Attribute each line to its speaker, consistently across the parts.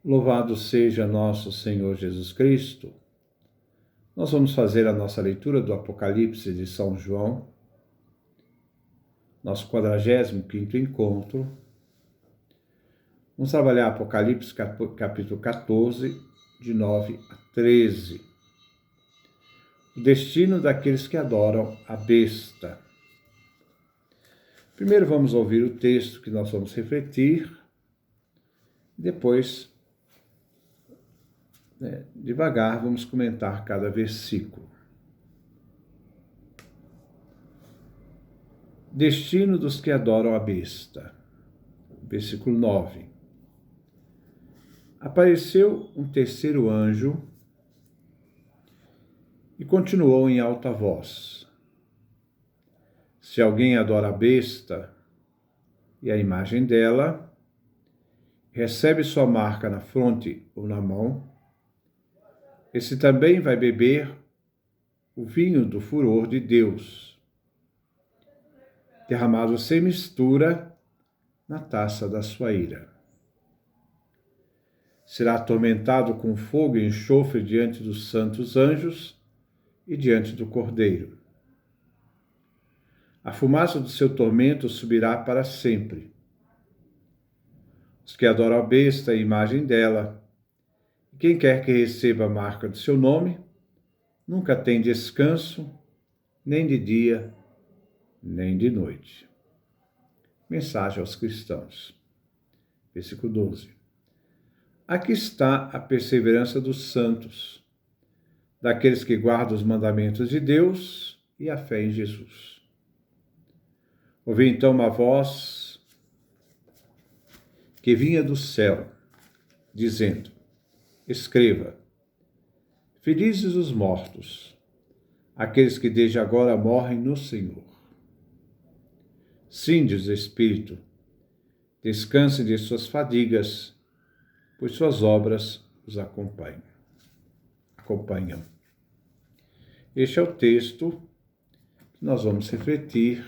Speaker 1: Louvado seja nosso Senhor Jesus Cristo. Nós vamos fazer a nossa leitura do Apocalipse de São João, nosso 45º encontro. Vamos trabalhar Apocalipse capítulo 14, de 9 a 13. O destino daqueles que adoram a besta. Primeiro vamos ouvir o texto que nós vamos refletir, depois, devagar, vamos comentar cada versículo. Destino dos que adoram a besta. Versículo 9. Apareceu um terceiro anjo e continuou em alta voz: se alguém adora a besta e a imagem dela, recebe sua marca na fronte ou na mão, esse também vai beber o vinho do furor de Deus, derramado sem mistura na taça da sua ira. Será atormentado com fogo e enxofre diante dos santos anjos e diante do Cordeiro. A fumaça do seu tormento subirá para sempre. Os que adoram a besta e a imagem dela, quem quer que receba a marca do seu nome, nunca tem descanso, nem de dia, nem de noite. Mensagem aos cristãos. Versículo 12. Aqui está a perseverança dos santos, daqueles que guardam os mandamentos de Deus e a fé em Jesus. Ouvi então uma voz que vinha do céu, dizendo: escreva, felizes os mortos, aqueles que desde agora morrem no Senhor. Sim, diz o Espírito, descansem de suas fadigas, pois suas obras os acompanham. Este é o texto que nós vamos refletir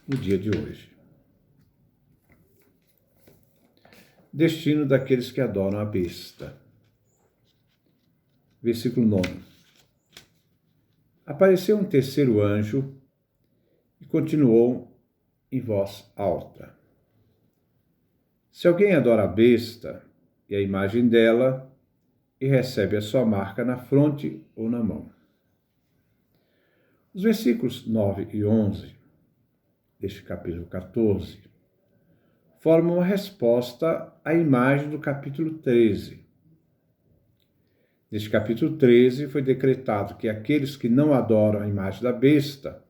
Speaker 1: no dia de hoje. Destino daqueles que adoram a besta. Versículo 9. Apareceu um terceiro anjo e continuou em voz alta: se alguém adora a besta e a imagem dela e recebe a sua marca na fronte ou na mão. Os versículos 9 e 11 deste capítulo 14 formam uma resposta à imagem do capítulo 13. Neste capítulo 13 foi decretado que aqueles que não adoram a imagem da besta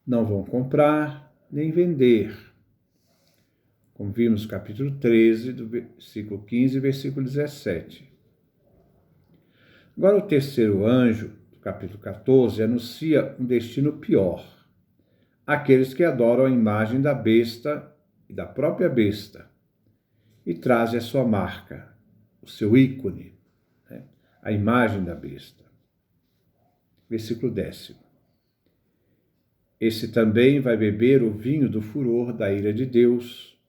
Speaker 1: não vão comprar nem vender, como vimos no capítulo 13, do versículo 15 e versículo 17. Agora o terceiro anjo, do capítulo 14, anuncia um destino pior: aqueles que adoram a imagem da besta e da própria besta, e trazem a sua marca, o seu ícone, a imagem da besta. Versículo 10. Esse também vai beber o vinho do furor da ira de Deus,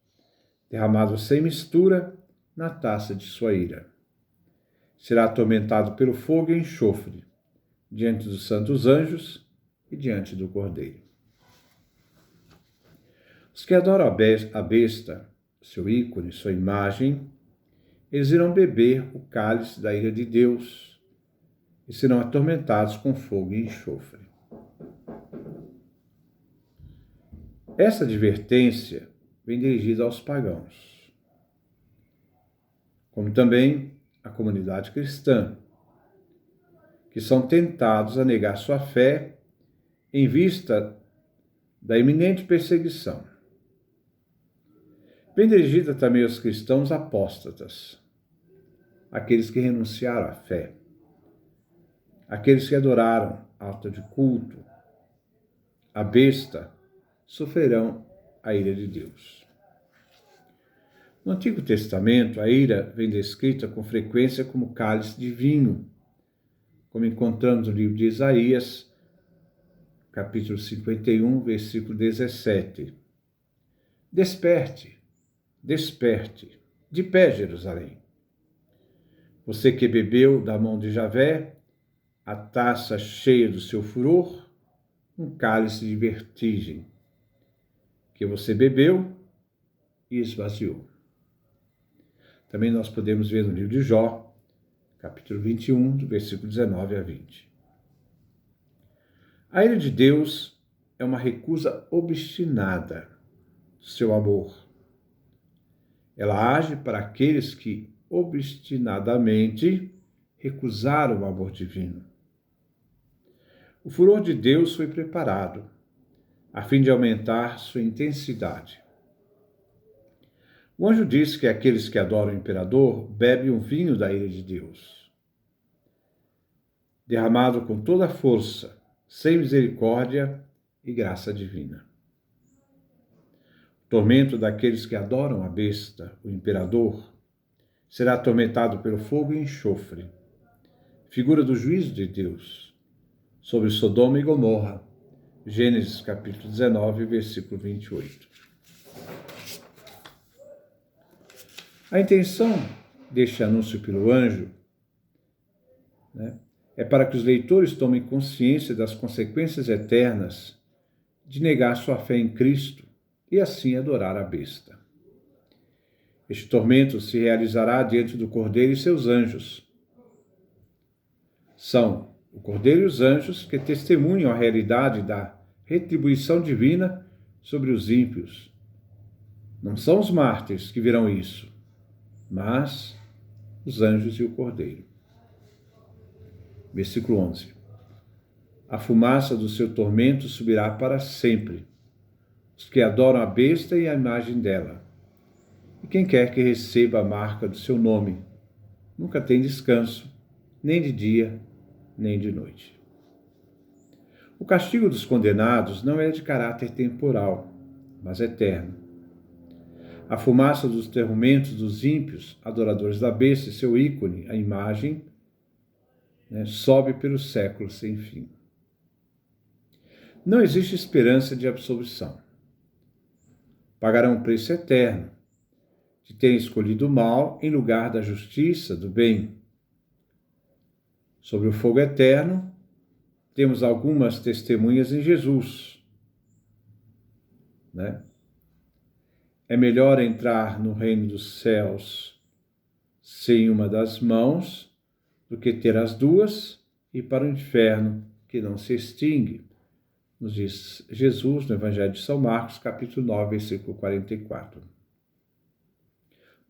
Speaker 1: derramado sem mistura na taça de sua ira. Será atormentado pelo fogo e enxofre, diante dos santos anjos e diante do Cordeiro. Os que adoram a besta, seu ícone, sua imagem, eles irão beber o cálice da ira de Deus e serão atormentados com fogo e enxofre. Essa advertência vem dirigida aos pagãos, como também à comunidade cristã, que são tentados a negar sua fé em vista da iminente perseguição. Vem dirigida também aos cristãos apóstatas, aqueles que renunciaram à fé, aqueles que adoraram altar de culto, a besta, sofrerão a ira de Deus. No Antigo Testamento, a ira vem descrita com frequência como cálice de vinho, como encontramos no livro de Isaías, capítulo 51, versículo 17. Desperte, desperte, de pé, Jerusalém. Você que bebeu da mão de Javé a taça cheia do seu furor, um cálice de vertigem, que você bebeu e esvaziou. Também nós podemos ver no livro de Jó, capítulo 21, do versículo 19 a 20. A ira de Deus é uma recusa obstinada do seu amor. Ela age para aqueles que obstinadamente recusaram o amor divino. O furor de Deus foi preparado a fim de aumentar sua intensidade. O anjo diz que aqueles que adoram o imperador bebem o vinho da ira de Deus, derramado com toda a força, sem misericórdia e graça divina. O tormento daqueles que adoram a besta, o imperador, será atormentado pelo fogo e enxofre, figura do juízo de Deus, sobre Sodoma e Gomorra, Gênesis capítulo 19, versículo 28. A intenção deste anúncio pelo anjo, é para que os leitores tomem consciência das consequências eternas de negar sua fé em Cristo e assim adorar a besta. Este tormento se realizará diante do Cordeiro e seus anjos. São o Cordeiro e os anjos que testemunham a realidade da retribuição divina sobre os ímpios. Não são os mártires que virão isso, mas os anjos e o Cordeiro. Versículo 11. A fumaça do seu tormento subirá para sempre, os que adoram a besta e a imagem dela. E quem quer que receba a marca do seu nome, nunca tem descanso, nem de dia, nem de noite. O castigo dos condenados não é de caráter temporal, mas eterno. A fumaça dos tormentos dos ímpios, adoradores da besta e seu ícone, a imagem, sobe pelos séculos sem fim. Não existe esperança de absolvição. Pagarão um preço eterno de terem escolhido o mal em lugar da justiça, do bem. Sobre o fogo eterno, temos algumas testemunhas em Jesus. É melhor entrar no reino dos céus sem uma das mãos do que ter as duas e ir para o inferno que não se extingue, nos diz Jesus no Evangelho de São Marcos, capítulo 9, versículo 44.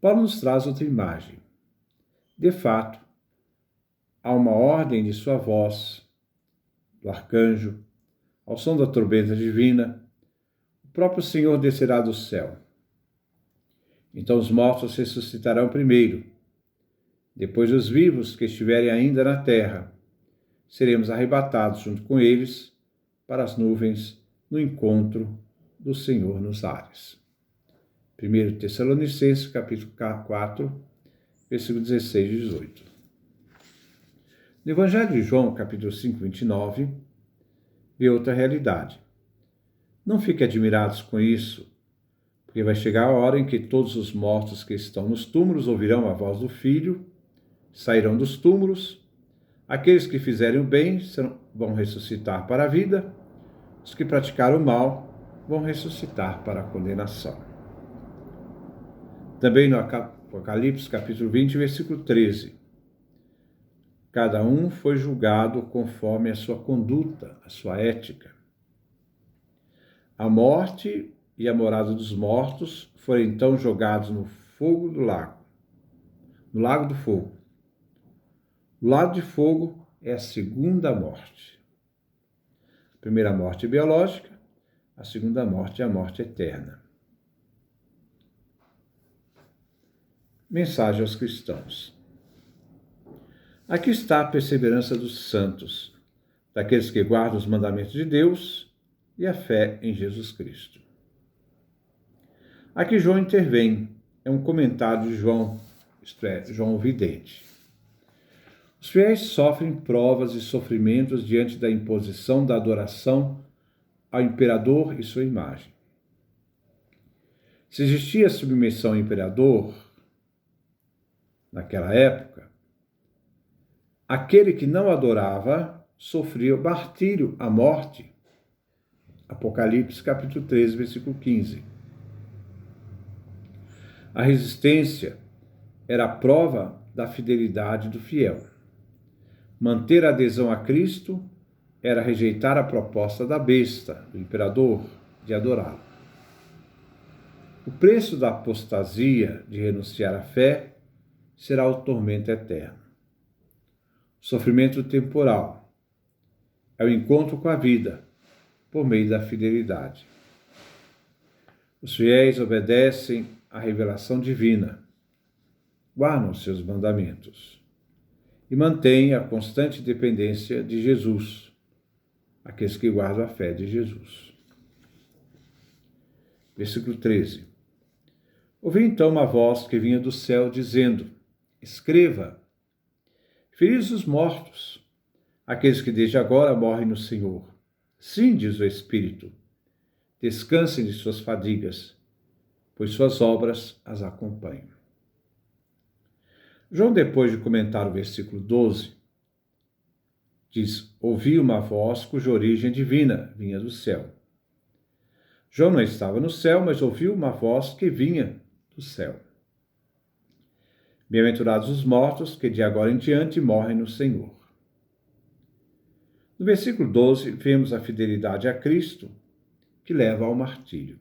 Speaker 1: Paulo nos traz outra imagem. De fato, há uma ordem de sua voz, do arcanjo, ao som da trombeta divina, o próprio Senhor descerá do céu. Então os mortos ressuscitarão primeiro. Depois os vivos que estiverem ainda na terra, seremos arrebatados junto com eles para as nuvens no encontro do Senhor nos ares. 1 Tessalonicenses, capítulo 4, versículo 16 e 18. No Evangelho de João, capítulo 5, 29, vê outra realidade. Não fiquem admirados com isso, porque vai chegar a hora em que todos os mortos que estão nos túmulos ouvirão a voz do Filho, sairão dos túmulos, aqueles que fizerem o bem vão ressuscitar para a vida, os que praticaram o mal vão ressuscitar para a condenação. Também no Apocalipse, capítulo 20, versículo 13. Cada um foi julgado conforme a sua conduta, a sua ética. A morte e a morada dos mortos foram então jogados no fogo do lago, no lago do fogo. O lago de fogo é a segunda morte. A primeira morte é biológica, a segunda morte é a morte eterna. Mensagem aos cristãos. Aqui está a perseverança dos santos, daqueles que guardam os mandamentos de Deus e a fé em Jesus Cristo. Aqui João intervém, é um comentário de João, isto é, João o Vidente. Os fiéis sofrem provas e sofrimentos diante da imposição da adoração ao imperador e sua imagem. Se existia submissão ao imperador, naquela época, Aquele que não adorava sofria o martírio, a morte. Apocalipse capítulo 13, versículo 15. A resistência era a prova da fidelidade do fiel. Manter a adesão a Cristo era rejeitar a proposta da besta, do imperador, de adorá-lo. O preço da apostasia, de renunciar à fé, será o tormento eterno. O sofrimento temporal é o encontro com a vida, por meio da fidelidade. Os fiéis obedecem à revelação divina, guardam seus mandamentos e mantêm a constante dependência de Jesus, aqueles que guardam a fé de Jesus. Versículo 13. Ouvi então uma voz que vinha do céu dizendo: escreva, felizes os mortos, aqueles que desde agora morrem no Senhor. Sim, diz o Espírito, descansem de suas fadigas, pois suas obras as acompanham. João, depois de comentar o versículo 12, diz: ouvi uma voz cuja origem divina vinha do céu. João não estava no céu, mas ouviu uma voz que vinha do céu. Bem-aventurados os mortos que de agora em diante morrem no Senhor. No versículo 12, vemos a fidelidade a Cristo, que leva ao martírio.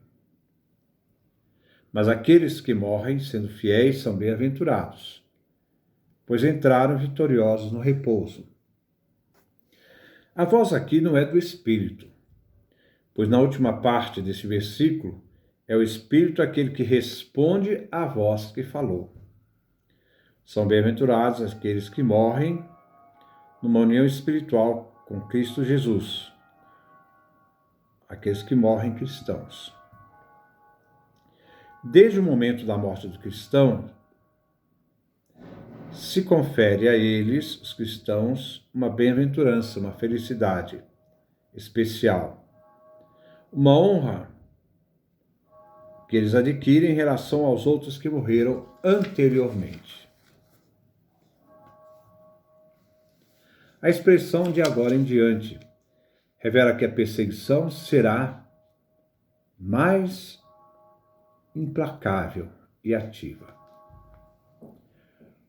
Speaker 1: Mas aqueles que morrem sendo fiéis são bem-aventurados, pois entraram vitoriosos no repouso. A voz aqui não é do Espírito, pois na última parte desse versículo é o Espírito aquele que responde à voz que falou. São bem-aventurados aqueles que morrem numa união espiritual com Cristo Jesus, aqueles que morrem cristãos. Desde o momento da morte do cristão, se confere a eles, os cristãos, uma bem-aventurança, uma felicidade especial, uma honra que eles adquirem em relação aos outros que morreram anteriormente. A expressão de agora em diante revela que a perseguição será mais implacável e ativa.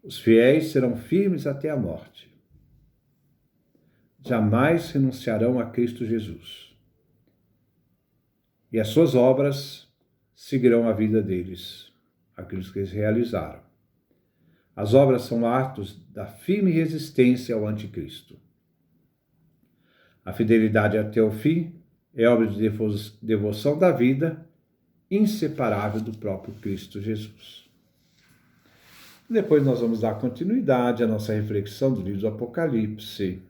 Speaker 1: Os fiéis serão firmes até a morte. Jamais renunciarão a Cristo Jesus. E as suas obras seguirão a vida deles, aqueles que eles realizaram. As obras são atos da firme resistência ao anticristo. A fidelidade até o fim é obra de devoção da vida, inseparável do próprio Cristo Jesus. Depois nós vamos dar continuidade à nossa reflexão do livro do Apocalipse.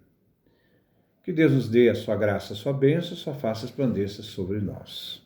Speaker 1: Que Deus nos dê a sua graça, a sua bênção, a sua face resplandeça sobre nós.